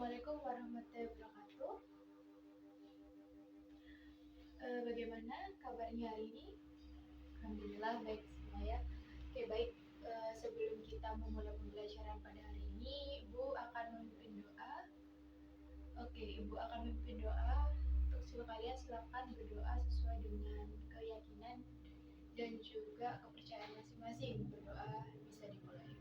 Assalamualaikum warahmatullahi wabarakatuh. Bagaimana kabarnya hari ini? Alhamdulillah baik semua ya. Oke baik. Sebelum kita memulai pembelajaran pada hari ini, Ibu akan memimpin doa. Oke, Ibu akan memimpin doa. Untuk siswa kalian silakan berdoa sesuai dengan keyakinan dan juga kepercayaan masing-masing. Berdoa bisa dimulai.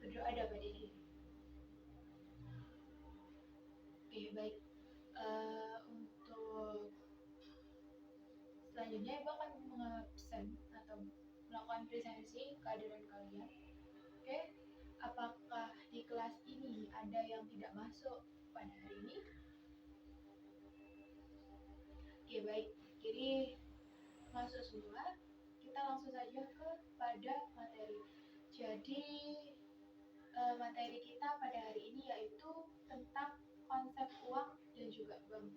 Berdoa dapat diri. Oke baik. Untuk selanjutnya Ibu akan mengabsen atau melakukan presentasi kehadiran kalian. Oke, apakah di kelas ini ada yang tidak masuk pada hari ini? Oke baik, jadi masuk semua. Kita langsung saja kepada materi. Jadi materi kita pada hari ini yaitu tentang konsep uang dan juga bank.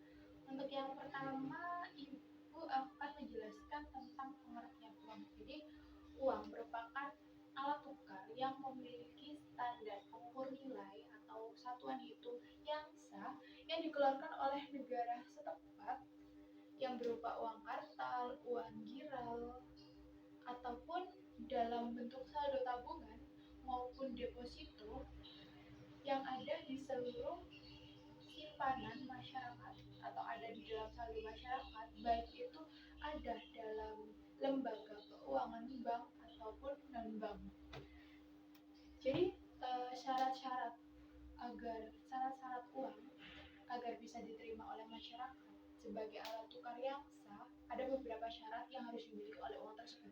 Untuk yang pertama, Ibu akan menjelaskan tentang pengertian uang. Jadi, uang merupakan alat tukar yang memiliki standar pengukur nilai atau satuan hitung yang sah yang dikeluarkan oleh negara setempat yang berupa uang kartal, uang giral, ataupun dalam bentuk saldo tabungan maupun deposito yang ada di seluruh simpanan masyarakat atau ada di dalam saldo masyarakat, baik itu ada dalam lembaga keuangan bank ataupun non bank. Jadi syarat-syarat uang agar bisa diterima oleh masyarakat sebagai alat tukar yang sah, ada beberapa syarat yang harus dimiliki oleh uang tersebut.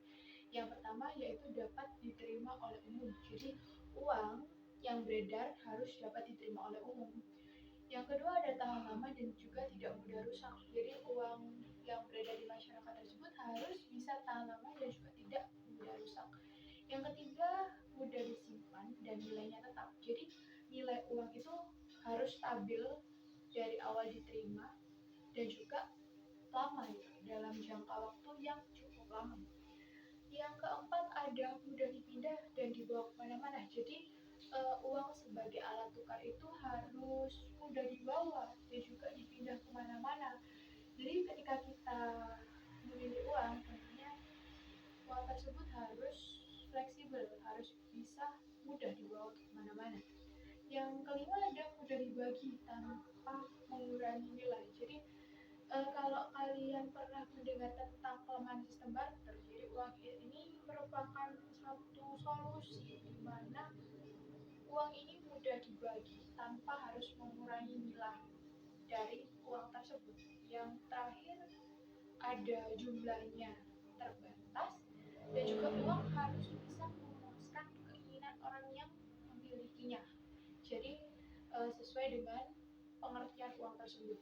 Yang pertama yaitu dapat diterima oleh umum. Jadi uang yang beredar harus dapat diterima oleh umum. Yang kedua ada tahan lama dan juga tidak mudah rusak. Jadi uang yang beredar di masyarakat tersebut harus bisa tahan lama dan juga tidak mudah rusak. Yang ketiga mudah disimpan dan nilainya tetap. Jadi nilai uang itu harus stabil dari awal diterima dan juga lama gitu, dalam jangka waktu yang cukup lama. Yang keempat ada mudah dipindah dan dibawa kemana-mana. Jadi uang sebagai alat tukar itu harus mudah dibawa dan juga dipindah kemana-mana. Jadi ketika kita memilih uang, tentunya uang tersebut harus fleksibel, harus bisa mudah dibawa kemana-mana. Yang kelima ada mudah dibagi tanpa mengurangi nilai. Jadi kalau kalian pernah mendengar tentang kelemahan sistem barter, jadi uang ini merupakan satu solusi di mana uang ini mudah dibagi tanpa harus mengurangi nilai dari uang tersebut. Yang terakhir ada jumlahnya terbatas dan juga uang harus bisa memuaskan keinginan orang yang memilikinya. Jadi sesuai dengan pengertian uang tersebut.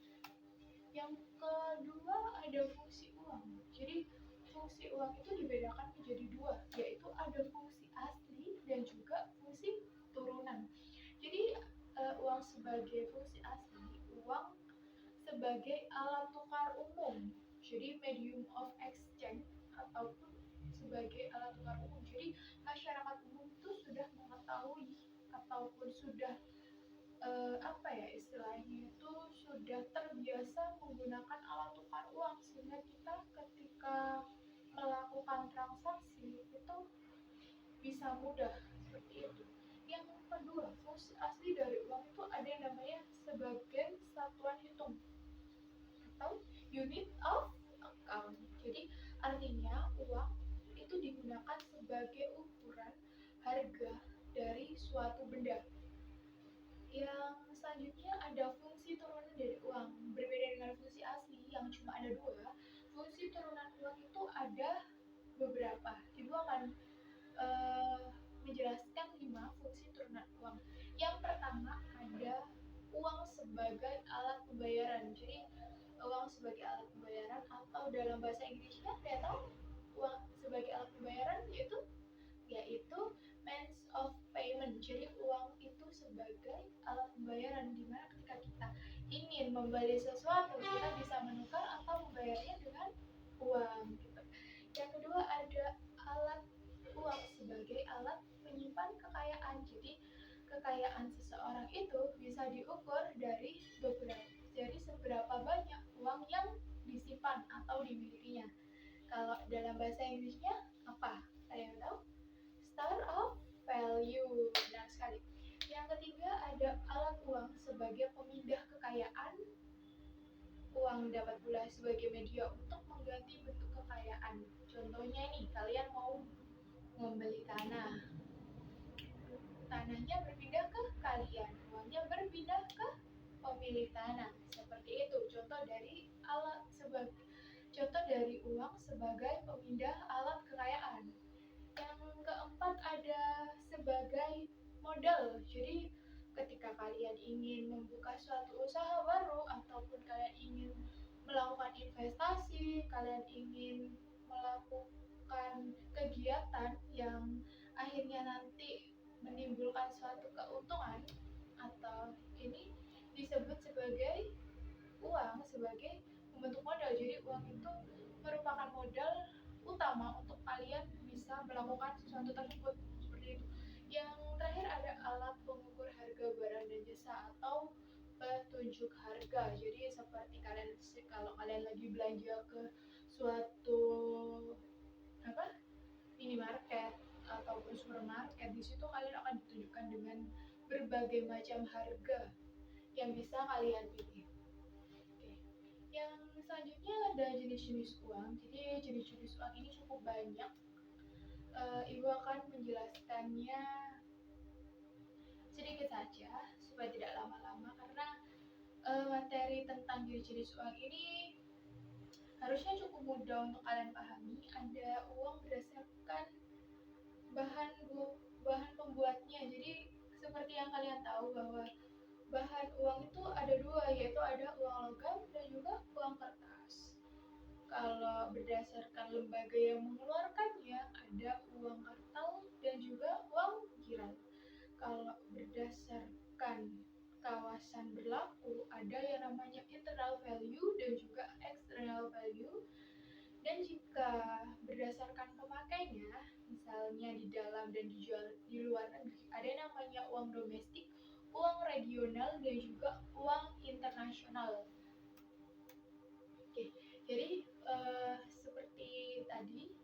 Yang kedua ada fungsi uang. Jadi fungsi uang itu dibedakan menjadi dua, yaitu ada fungsi asli dan juga fungsi turunan. Jadi uang sebagai fungsi asli, uang sebagai alat tukar umum, jadi medium of exchange ataupun sebagai alat tukar umum. Jadi masyarakat umum itu sudah mengetahui ataupun sudah istilahnya itu sudah terbiasa menggunakan alat tukar uang, sehingga kita ketika melakukan transaksi itu bisa mudah seperti itu. Yang kedua, fungsi asli dari uang itu ada yang namanya sebagai satuan hitung atau unit of account. Jadi artinya uang itu digunakan sebagai ukuran harga dari suatu benda. Yang selanjutnya ada fungsi turunan dari uang. Berbeda dengan fungsi asli yang cuma ada dua, fungsi turunan uang itu ada beberapa. Ibu akan menjelaskan 5 fungsi turunan uang. Yang pertama ada uang sebagai alat pembayaran. Jadi uang sebagai alat pembayaran atau dalam bahasa Inggrisnya saya tahu uang sebagai alat pembayaran yaitu means of payment. Jadi uang itu sebagai alat pembayaran, di mana ketika kita ingin membeli sesuatu kita bisa menukar atau membayarnya dengan uang gitu. Yang kedua ada alat uang sebagai alat penyimpan kekayaan. Jadi kekayaan seseorang itu bisa diukur dari seberapa banyak uang yang disimpan atau dimilikinya. Kalau dalam bahasa Inggrisnya apa? Ada yang tahu? Star of value. Benar sekali. Yang ketiga ada alat uang sebagai pemindah kekayaan. Uang dapat pula sebagai media untuk mengganti bentuk kekayaan. Contohnya nih, kalian mau membeli tanah. Tanahnya berpindah ke kalian, uangnya berpindah ke pemilik tanah. Seperti itu contoh dari uang sebagai pemindah alat kekayaan. Yang keempat ada sebagai modal. Jadi ketika kalian ingin membuka suatu usaha baru ataupun kalian ingin melakukan investasi, kalian ingin melakukan kegiatan yang akhirnya nanti menimbulkan suatu keuntungan, atau ini disebut sebagai uang sebagai membentuk modal. Jadi uang itu merupakan modal utama untuk kalian bisa melakukan sesuatu tersebut. Seperti itu. Yang terakhir ada alat pengukur harga barang dan jasa atau petunjuk harga. Jadi seperti kalau kalian lagi belanja ke suatu minimarket ataupun supermarket, di situ kalian akan ditunjukkan dengan berbagai macam harga yang bisa kalian pilih. Oke. Yang selanjutnya ada jenis-jenis uang. Jadi jenis-jenis uang ini cukup banyak. Ibu akan menjelaskannya sedikit saja supaya tidak lama-lama, karena materi tentang jenis-jenis uang ini harusnya cukup mudah untuk kalian pahami. Ada uang berdasarkan bahan pembuatnya. Jadi seperti yang kalian tahu bahwa bahan uang itu ada dua, yaitu ada uang logam dan juga uang kertas. Kalau berdasarkan lembaga yang mengeluarkannya ada uang kartal dan juga uang giral. Kalau berdasarkan kawasan berlaku ada yang namanya internal value dan juga external value. Dan jika berdasarkan pemakainya, misalnya di dalam dan dijual di luar negeri, ada yang namanya uang domestik, uang regional, dan juga uang internasional. Oke, jadi seperti tadi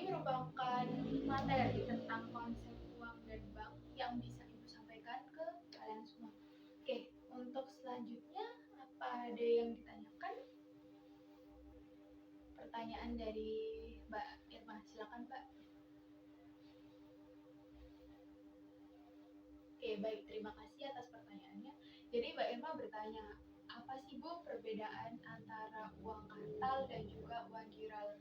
merupakan materi tentang konsep uang dan bank yang bisa Ibu sampaikan ke kalian semua. Oke, untuk selanjutnya apa ada yang ditanyakan? Pertanyaan dari Mbak Irma, silakan Mbak. Oke, baik, terima kasih atas pertanyaannya. Jadi Mbak Irma bertanya, apa sih Bu perbedaan antara uang kartal dan juga uang giral?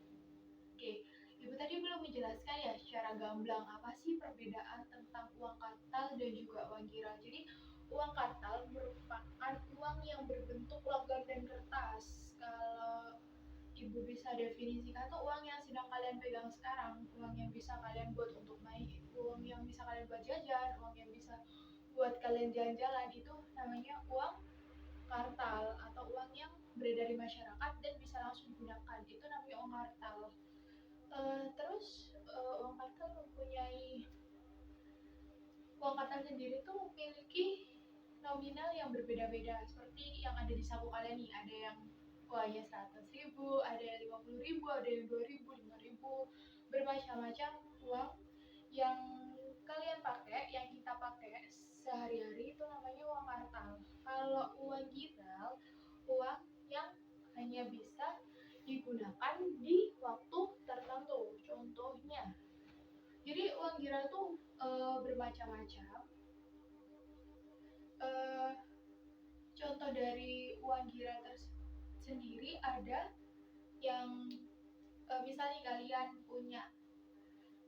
Oke, Ibu tadi belum menjelaskan ya secara gamblang apa sih perbedaan tentang uang kartal dan juga uang giral. Jadi uang kartal merupakan uang yang berbentuk logam dan kertas. Kalau Ibu bisa definisikan tuh uang yang sedang kalian pegang sekarang, uang yang bisa kalian buat untuk main, uang yang bisa kalian buat jajan, uang yang bisa buat kalian jalan-jalan, itu namanya uang kartal atau uang yang beredar di masyarakat dan bisa langsung digunakan, itu namanya uang kartal. Uang kartal sendiri tuh memiliki nominal yang berbeda-beda, seperti yang ada di saku kalian nih, ada yang uangnya 100.000, ada yang 50.000, ada yang 2.000, 5.000, bermacam-macam uang yang kalian pakai, yang kita pakai sehari-hari, itu namanya uang kartal. Kalau uang giral, uang yang hanya bisa digunakan di waktu tertentu. Contohnya, jadi uang giral itu bermacam-macam. Contoh dari uang giral sendiri ada yang misalnya kalian punya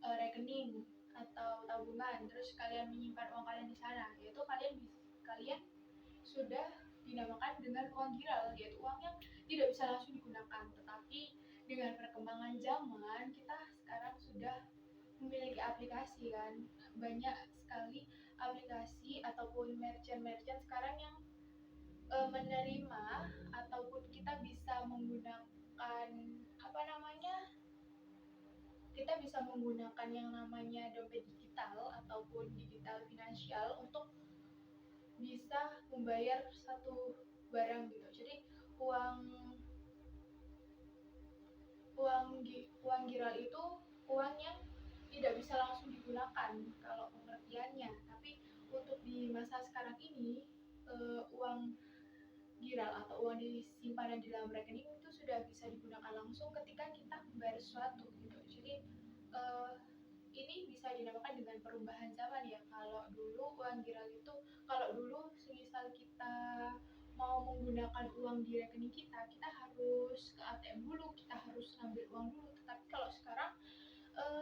rekening atau tabungan, terus kalian menyimpan uang kalian di sana, yaitu kalian sudah dinamakan dengan uang giral, yaitu uang yang tidak bisa langsung digunakan. Tetapi dengan perkembangan zaman, kita sekarang sudah memiliki aplikasi kan, banyak sekali aplikasi ataupun merchant sekarang yang menerima ataupun kita bisa menggunakan kita bisa menggunakan yang namanya dompet digital atau ataupun digital finansial untuk bisa membayar satu barang gitu. Jadi uang uang giral itu uang yang tidak bisa langsung digunakan kalau pengertiannya, tapi untuk di masa sekarang ini uang giral atau uang disimpan di dalam rekening itu sudah bisa digunakan langsung ketika kita membayar sesuatu gitu. Jadi ini bisa dinamakan dengan perubahan zaman ya. Kalau dulu uang giral itu, kalau dulu semisal kita mau menggunakan uang di rekening kita, kita harus ke ATM dulu, kita harus ngambil uang dulu. Tetapi kalau sekarang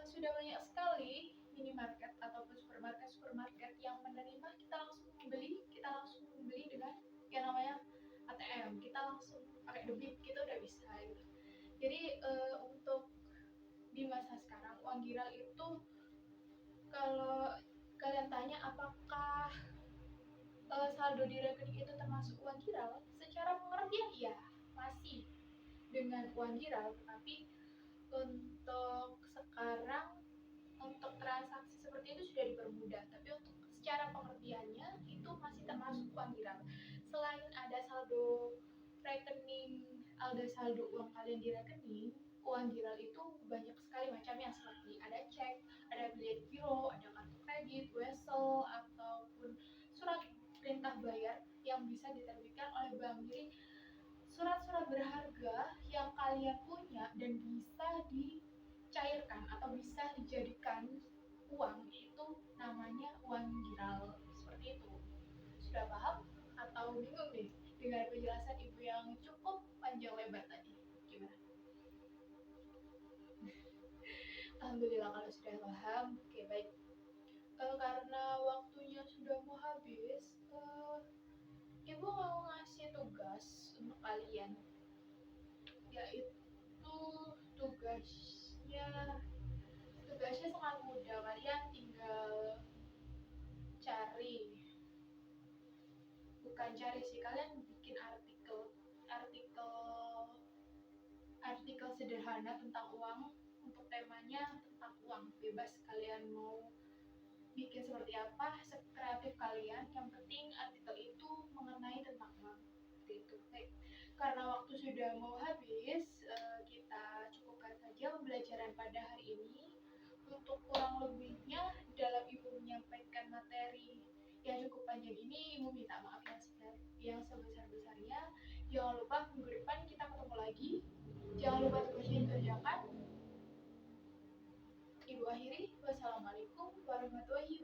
sudah banyak sekali minimarket ataupun supermarket yang menerima kita langsung membeli dengan yang namanya ATM. Kita langsung pakai debit, kita udah bisa gitu. Jadi untuk di masa sekarang uang giral itu, kalau kalian tanya apakah saldo di rekening itu termasuk uang giral, secara pengertian iya, masih dengan uang giral, tetapi untuk sekarang untuk transaksi seperti itu sudah dipermudah, tapi untuk secara pengertiannya itu masih termasuk uang giral. Selain ada saldo rekening, ada saldo uang kalian di rekening, uang giral itu banyak sekali macamnya, seperti ada cek, ada bilet giro, ada kartu kredit, wesel, ataupun surat perintah bayar yang bisa diterbitkan oleh bank. Jadi surat-surat berharga yang kalian punya dan bisa dicairkan atau bisa dijadikan uang itu namanya uang giral. Seperti itu. Sudah paham atau bingung nih dengan penjelasan ibu yang cukup panjang lebar tadi? Gimana? Alhamdulillah kalau sudah paham. Oke, baik. Karena waktunya sudah mau habis, ibu mau ngasih tugas untuk kalian, yaitu tugasnya sangat mudah. Kalian tinggal bukan cari sih, kalian bikin artikel sederhana tentang uang. Untuk temanya tentang uang, bebas kalian mau bikin seperti apa, sekreatif kalian, yang penting artikel itu mengenai tentang uang. Seperti itu. Baik, karena waktu sudah mau habis, kita cukupkan saja pembelajaran pada hari ini. Untuk kurang lebihnya dalam ibu menyampaikan materi yang cukup panjang ini, ibu minta maaf yang sebesar-besarnya. Jangan lupa minggu depan kita ketemu lagi. Jangan lupa tugasnya dikerjakan. Ibu akhiri, wassalamualaikum warahmatullahi wabarakatuh.